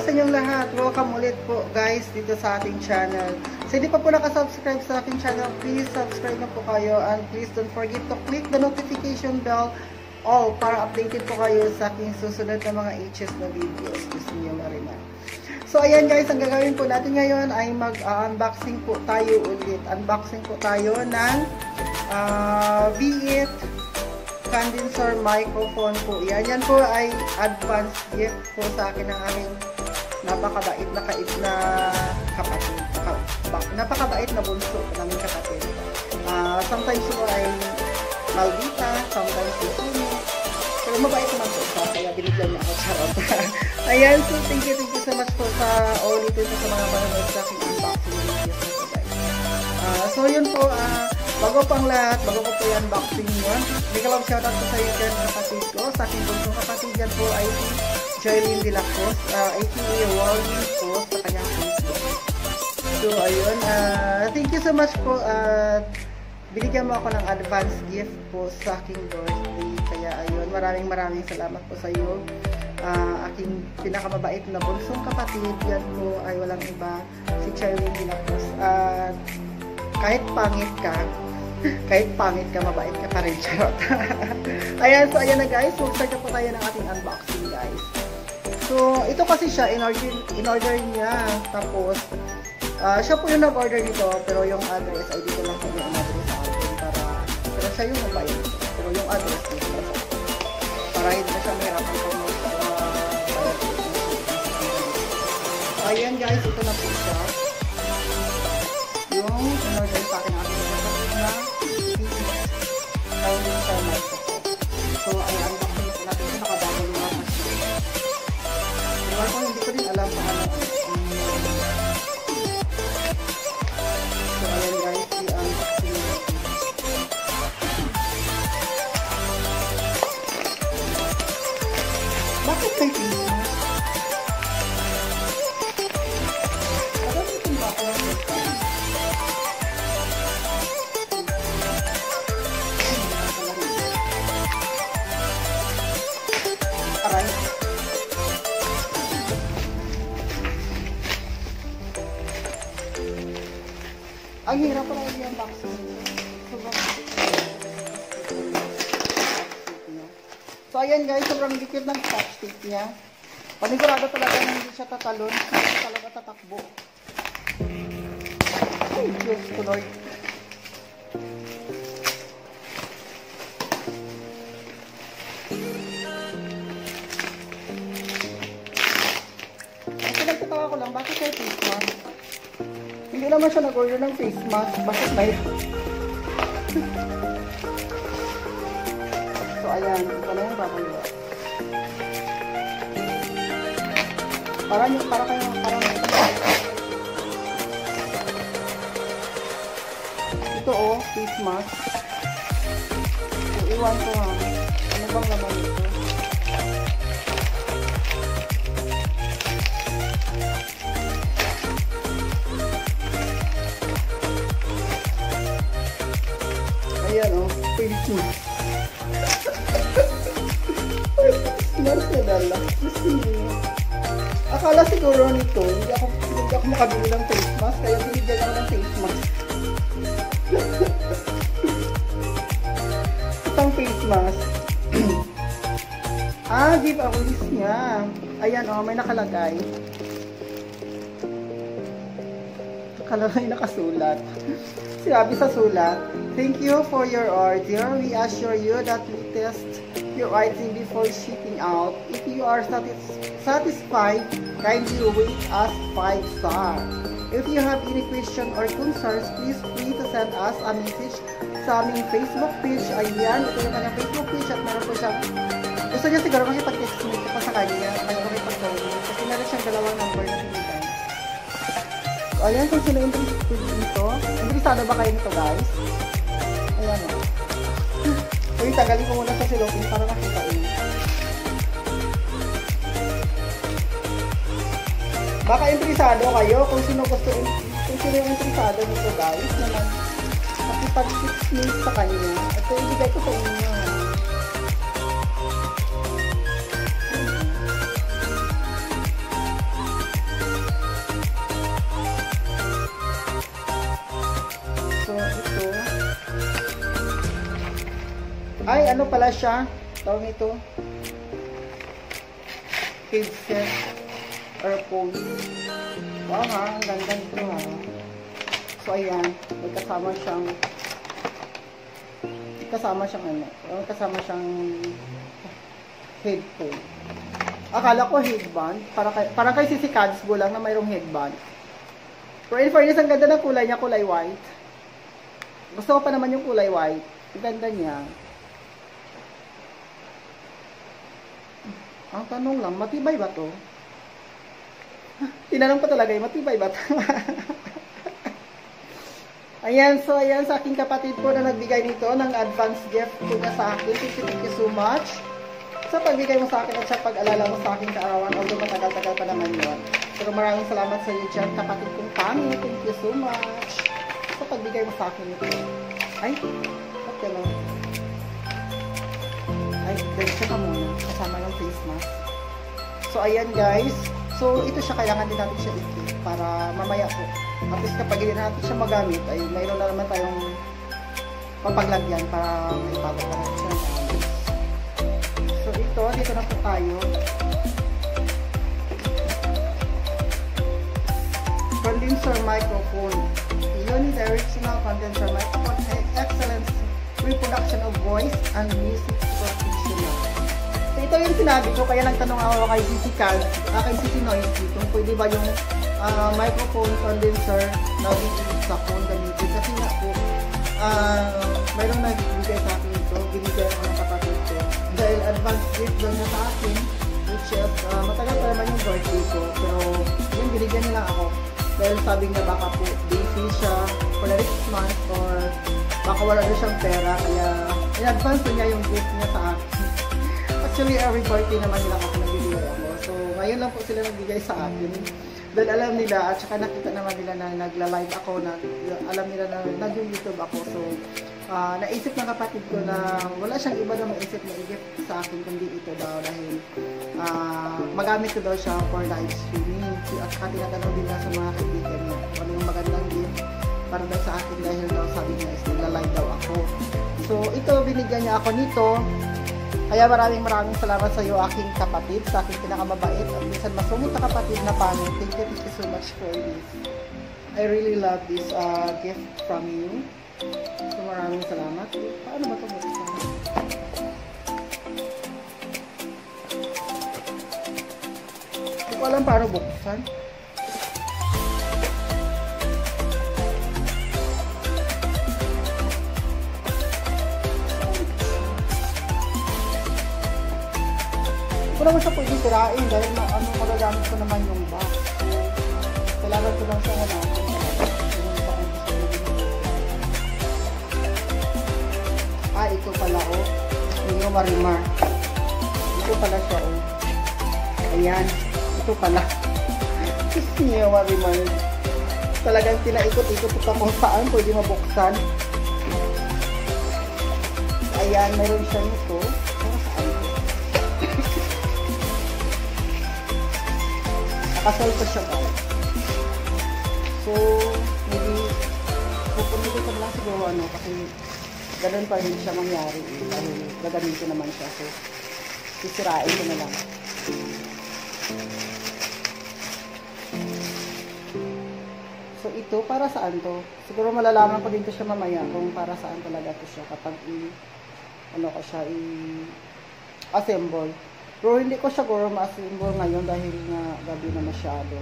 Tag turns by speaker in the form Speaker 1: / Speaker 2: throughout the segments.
Speaker 1: sa inyong lahat. Welcome ulit po guys dito sa ating channel. So hindi pa po nakasubscribe sa ating channel, please subscribe na po kayo and please don't forget to click the notification bell all para updated po kayo sa aking susunod na mga HS na videos. Gusto niyo na rin na. So ayan guys, ang gagawin po natin ngayon ay mag-unboxing po tayo ulit. Unboxing po tayo ng V8 condenser microphone po. Yan po ay advance gift po sa akin ng aming napakabait na kapatid. Napakabait na bunso ng aming kapatid. Sometimes po ay maldita, sometimes po pero mabait naman po siya, kaya binigyan niya ako, charot. Ayan, so thank you so much po sa ulitin sa mga manonood sa aking unboxing videos na po guys. So yun po, bago po po yung unboxing yun, bigla lang shoutout po sa iyo dyan kapatid ko, sa aking bunsong kapatid dyan po ay si Joylyn de la Cruz, aka Wally po sa kanyang Facebook. So ayun, thank you so much po, binigyan mo ako ng advance gift po sa aking birthday. Kaya ayun, maraming salamat po sa iyo. Aking pinakamabait na bunsong kapatid, yan po ay walang iba, si Joylyn de la Cruz. Kahit pangit ka, mabait ka pa rin, charot. Ayan, so ayan na guys, mag-start na po tayo ng ating unboxing guys. So, ito kasi siya, in-order niya, tapos, siya po yung nag-order nito, pero yung address ay dito lang po yung address sa atin, pero siya yung mabait, pero yung address dito para hindi na siya mahirapan po ayan guys, ito na po siya. Yung in-order sa akin natin na condenser microphone. So, ayan, unboxing po natin ito. Nakabago naman kasi. Diba ko, hindi ko din alam kung ano. So, ayan guys, i-unboxing natin. Bakit may pino? Ang hirap pala yung unboxing so ayan guys, sobrang dikit ng scotch tape niya. Panigurado talaga na hindi siya tatalon, hindi talaga tatakbo. Ay, Diyos ko Lord. Nagtataka ko lang, bakit kayo face mask? Hindi naman siya nag-order ng face mask. Bakit ba yun? So, ayan. Ito na yung babalo. Parang ito oh, face mask. So, iwan ko ha. Ano bang laman ito? Ayan o, face mask. Smart na dala. Akala siguro nito, hindi ako makabili ng face mask, kaya binigyan ako ng face mask. Itong face mask. Giveaways niya. Ayan o, may nakalagay. Nakasulat. Sinabi sa sulat, thank you for your order. We assure you that we test your item before shipping out. If you are satisfied, kindly rate us 5 stars. If you have any question or concerns, please free to send us a message sa aming Facebook page. Ayan, ito yung kanyang Facebook page at meron po siyang gusto niya siguro makipag-text me pa sa kanya. Kaya makipag-call kasi meron siyang dalawang number na pinigay. Ayan, kung sino interested dito. Interesado ba kayo nito guys? Ayan o. Uy, tagalin ko muna sa silopin para makita yun. Baka interesado kayo kung sino yung interesado nito guys. Naman, makipag-6 minutes sa kanya. Ito ibigay ko sa inyo. ay ano pala siya, tawag nito, headset or phone. Wow ha, ang ganda nito ha. So ayan, may kasama siyang headphone. Akala ko headband, parang kay Sisi Kadsbo lang na mayroong headband. Pero in fairness, ang ganda ng kulay niya, kulay white. Gusto ko pa naman yung kulay white. Ang ganda niya. Ang tanong lang, matibay ba to? Tinanong ko talaga, matibay ba to? Ayan, so ayan sa aking kapatid po na nagbigay nito ng advance gift po niya sa akin. Thank you so much sa pagbigay mo sa akin at sa pag-alala mo sa aking kaarawan. Although matagal-tagal pa naman yun. Pero maraming salamat sa iyo dyan, kapatid kong Tami. Thank you so much sa pagbigay mo sa akin nito. Ay, ba't gano'n? Ay, diretso ka muna. Kasama ng face mask. So, ayan guys. So, ito siya, kailangan din natin siya i-keep para mamaya po. At least kapag hindi natin siya magamit, ay mayroon na naman tayong papaglagyan para maipagod pa natin siya ng gamit. So, ito, dito na po tayo. Condenser microphone. Unidirectional condenser microphone. Excellent reproduction of voice and music professional. So, ito yung sinabi ko, kaya nagtanong ako kay Sisi Cal, kay Sisi Noisy, kung pwede ba yung microphone condenser na binigay sa phone gamitin. Kasi nga po, mayroong nagbibigay sa akin ito, binigay ako ng kapatid ko. Dahil advance gift doon na sa akin, which is, matagal pa naman yung birthday ko, pero yun, binigyan nila ako. Dahil sabi niya baka po, busy siya for the next month, or baka wala na siyang pera, kaya in-advance niya yung gift niya sa akin. Actually, every birthday naman nila ako nagbibigay ako. So, ngayon lang po sila nagbigay sa akin. Dahil alam nila, at saka nakita naman nila na nagla-live ako, alam nila na nag-YouTube ako. So, naisip ng kapatid ko na wala siyang iba na maisip na i-gift sa akin kundi ito daw dahil magamit ko daw siya for live streaming. At saka tinatanong din na sa mga kaibigan niya ano yung magandang gift para daw sa akin dahil daw sabi niya is nagla-live daw ako. So, ito, binigyan niya ako nito. Kaya maraming salamat sa iyo, aking kapatid, sa aking pinakamabait at minsan masungit na kapatid na pangit. Thank you so much for this. I really love this gift from you. So maraming salamat. Paano ba ito buksan? Hindi ko alam paano buksan. Hindi ko naman siya pwede sirain dahil magagamit ko naman yung box. So, kailangan ko lang siya hanapin. Ito pala Neo Marimar. Ito pala siya Ayan. Ito pala. Neo Marimar. Talagang pinaikot-ikot ito kung saan pwede mabuksan. Ayan, meron siya nito. Nakasal pa siya ba? So, maybe pupunta ko lang siguro kasi ganun pa rin siya mangyari dahil gagamitin naman siya. So, sisirain ko na lang. So, ito, para saan to? Siguro malalaman ko din to siya mamaya kung para saan talaga to siya kapag assemble. Pero hindi ko siguro ma-assemble ngayon dahil nga gabi na masyado.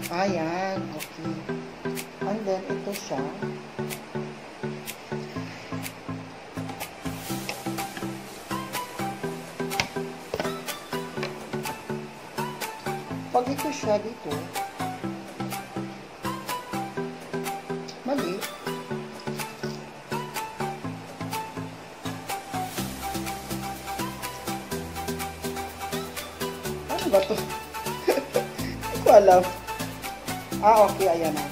Speaker 1: Ayan, okay. And then, ito siya. Pag ito siya dito, mali. Ano ba to? Hindi ko alam. Okay, ayan na.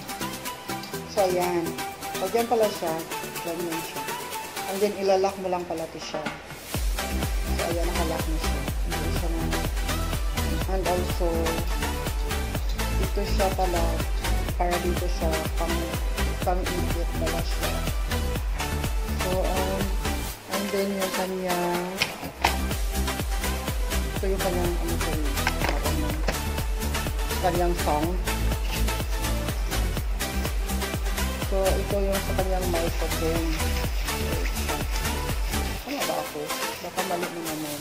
Speaker 1: So, ayan. Pag yan pala siya, ganyan siya. And then, ilalak mo lang pala ito siya. So, ayan, nakalak na siya. Hindi siya na. And also, dito siya pala, para dito siya, pang-ipit pala siya. So, and then, yung kanyang, ito yung kanyang, kanyang sound. So, ito yung sa kanyang microphone. Ano ba ako? Baka mali mo naman.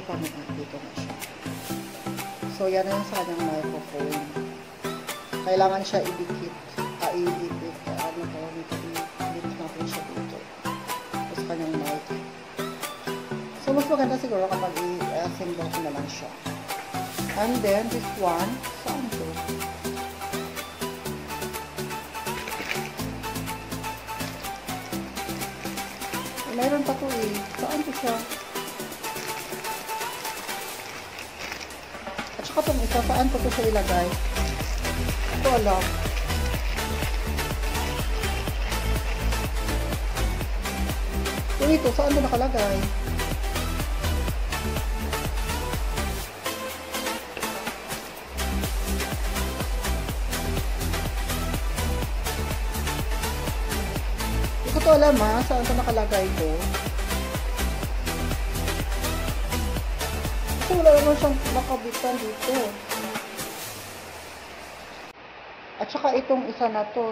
Speaker 1: Tama na. Dito na siya. So, yan na yung sa kanyang microphone. Kailangan siya idikit. Iipit. Dito natin siya dito. Tapos kanyang mic. So, mas maganda siguro kapag i-assemble ko na lang siya. And then, this one. Saan ito? Mayroon pa ito eh. Saan ito siya? At saka itong isa, saan ko ito siya ilagay? Ito alam. So, ito, saan ito nakalagay? Hindi ko ito alam ha, saan ito nakalagay ito? Kasi wala naman siyang nakabitan dito. At saka itong isa na to.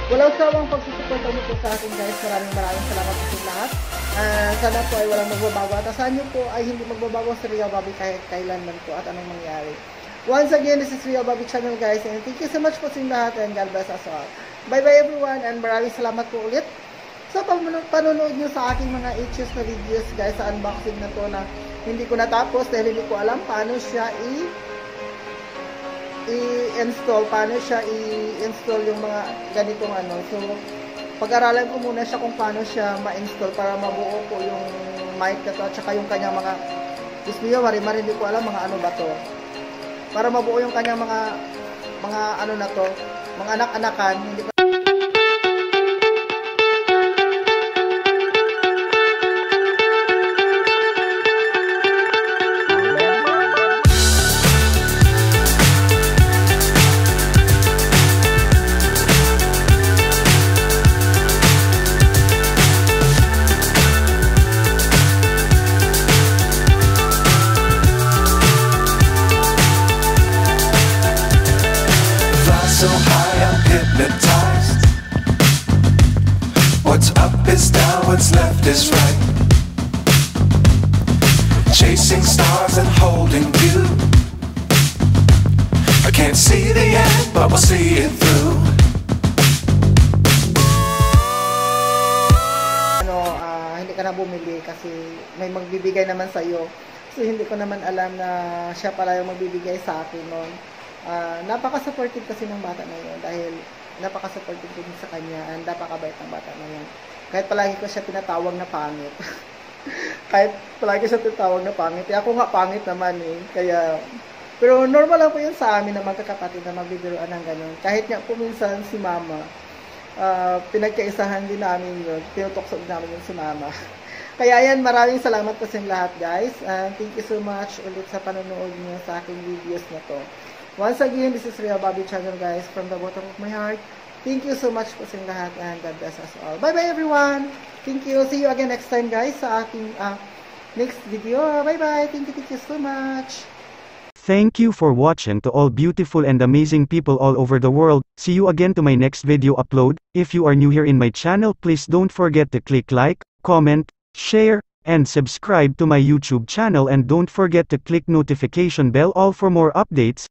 Speaker 1: walang sawang pagsusuporta mo po sa akin guys. Maraming salamat po sa lahat. Sana po ay walang magbabago at asahan nyo po ay hindi magbabago sa Real Bobby kahit kailanman po at anong mangyari. Once again, this is Real Bobby channel guys, and thank you so much po sa inyong lahat, and God bless us all. Bye bye everyone, and maraming salamat po ulit sa panonood nyo sa aking mga HS na videos guys, sa unboxing na to na hindi ko natapos dahil hindi ko alam paano siya i-install, yung mga ganitong ano. So, pag-aralan ko muna siya kung paano siya ma-install para mabuo ko yung mic na to at saka yung kanyang mga, Diyos niyo, marimar, hindi ko alam mga ano ba to. Para mabuo yung kanyang mga ano na to, mga anak-anakan, hindi ko
Speaker 2: so high I'm hypnotized. What's up is down, what's left is right. Chasing stars and holding you. I can't see the end, but we'll see it through.
Speaker 1: Hindi ka na bumili kasi may magbibigay naman sa iyo. So hindi ko naman alam na siya pala yung magbibigay sa akin noon. Napaka-supportive kasi ng bata na yun dahil napaka-supportive din sa kanya and napakabait ng bata na yun. Kahit palagi ko siya tinatawag na pangit. Ako nga pangit naman eh. Pero normal lang po yun sa amin na magkakapatid na magbibiruan ng ganun. Kahit nga po minsan si mama, pinagkaisahan din namin yun. Tinutoksog namin yun si mama. Kaya yan, maraming salamat po sa lahat guys. Thank you so much ulit sa panonood niyo sa aking videos na to. Once again, this is Real Bobby channel guys, from the bottom of my heart. Thank you so much po sa lahat, and God bless us all. Bye bye everyone! Thank you. See you again next time guys sa aking next video. Bye bye! Thank you so much!
Speaker 3: Thank you for watching to all beautiful and amazing people all over the world. See you again to my next video upload. If you are new here in my channel, please don't forget to click like, comment, share, and subscribe to my YouTube channel, and don't forget to click notification bell all for more updates.